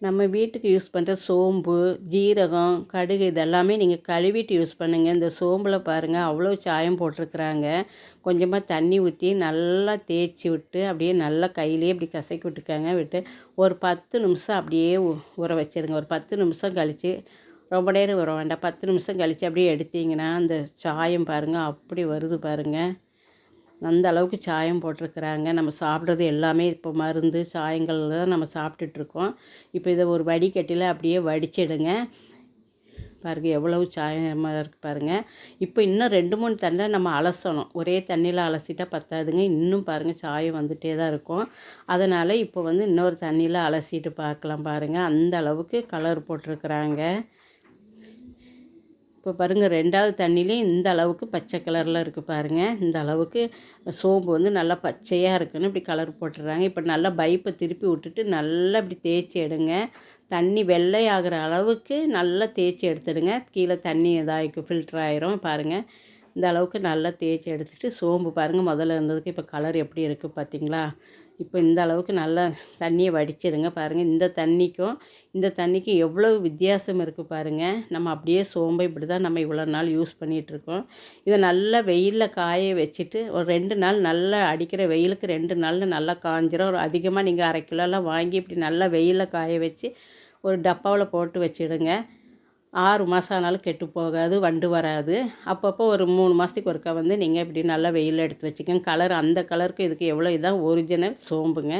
நம்ம வீட்டுக்கு யூஸ் பண்ணுற சோம்பு, ஜீரகம், கடுகு இதெல்லாமே நீங்கள் கழுவிட்டு யூஸ் பண்ணுங்கள். இந்த சோம்பில் பாருங்கள் அவ்வளோ சாயம் போட்டிருக்கிறாங்க. கொஞ்சமாக தண்ணி ஊற்றி நல்லா தேய்ச்சி விட்டு அப்படியே நல்லா கையிலேயே இப்படி கசக்கி விட்டுக்கங்க. விட்டு ஒரு 10 நிமிஷம் அப்படியே ஊற வச்சிடுங்க. ஒரு 10 நிமிஷம் கழித்து, ரொம்ப நேரம் ஊற வேண்டாம், 10 நிமிஷம் கழித்து அப்படியே எடுத்தீங்கன்னா அந்த சாயம் பாருங்கள் அப்படி வருது பாருங்கள். அந்த அளவுக்கு சாயம் போட்டிருக்கிறாங்க. நம்ம சாப்பிட்றது எல்லாமே இப்போ மருந்து சாயங்கள் தான் நம்ம சாப்பிட்டுட்ருக்கோம். இப்போ இதை ஒரு வடிகட்டியில் அப்படியே வடிச்சிடுங்க. பாருங்கள் எவ்வளவு சாயமாக இருக்குது பாருங்கள். இப்போ இன்னும் 2, 3 தண்ணி நம்ம அலசணும். ஒரே தண்ணியில் அலசிட்டா பத்தாதுங்க. இன்னும் பாருங்கள் சாயம் வந்துகிட்டே தான் இருக்கும். அதனால் இப்போ இன்னொரு தண்ணியில் அலசிட்டு பார்க்கலாம் பாருங்கள். அந்த அளவுக்கு கலர் போட்டிருக்கிறாங்க. இப்போ பாருங்கள் 2வது தண்ணிலையும் இந்த அளவுக்கு பச்சை கலரில் இருக்குது பாருங்கள். இந்த அளவுக்கு சோம்பு நல்லா பச்சையாக இருக்குன்னு இப்படி கலர் போட்டுடுறாங்க. இப்போ நல்லா பைப்பை திருப்பி விட்டுட்டு நல்லா இப்படி தேய்ச்சி எடுங்க. தண்ணி வெள்ளை ஆகிற அளவுக்கு நல்லா தேய்ச்சி எடுத்துடுங்க. கீழே தண்ணி இதாகிக்கும், ஃபில்டர் ஆயிரும் பாருங்கள். இந்த அளவுக்கு நல்லா தேய்ச்சி எடுத்துகிட்டு சோம்பு பாருங்கள் முதல்ல இருந்ததுக்கு இப்போ கலர் எப்படி இருக்குது பார்த்தீங்களா? இப்போ இந்த அளவுக்கு நல்லா தண்ணியை வடிச்சிடுங்க பாருங்கள். இந்த தண்ணிக்கும் எவ்வளோ வித்தியாசம் இருக்குது பாருங்கள். நம்ம அப்படியே சோம்பை இப்படி தான் நம்ம இவ்வளோ நாள் யூஸ் பண்ணிகிட்ருக்கோம். இதை நல்லா வெயிலில் காய வச்சுட்டு ஒரு 2 நாள் நல்லா அடிக்கிற வெயிலுக்கு 2 நாளில் நல்லா காஞ்சிரும். ஒரு அதிகமாக நீங்கள் 1/2 கிலோலாம் வாங்கி இப்படி நல்லா வெயிலில் காய வச்சு ஒரு டப்பாவில் போட்டு வச்சுடுங்க. 6 மாதம் ஆனாலும் கெட்டு போகாது, வண்டு வராது. அப்பப்போ ஒரு 3 மாதத்துக்கு ஒருக்கா நீங்கள் இப்படி நல்லா வெயிலில் எடுத்து வச்சுக்கோங்க. கலர் அந்த கலருக்கு இதுக்கு எவ்வளோ, இதுதான் ஒரிஜினல் சோம்புங்க.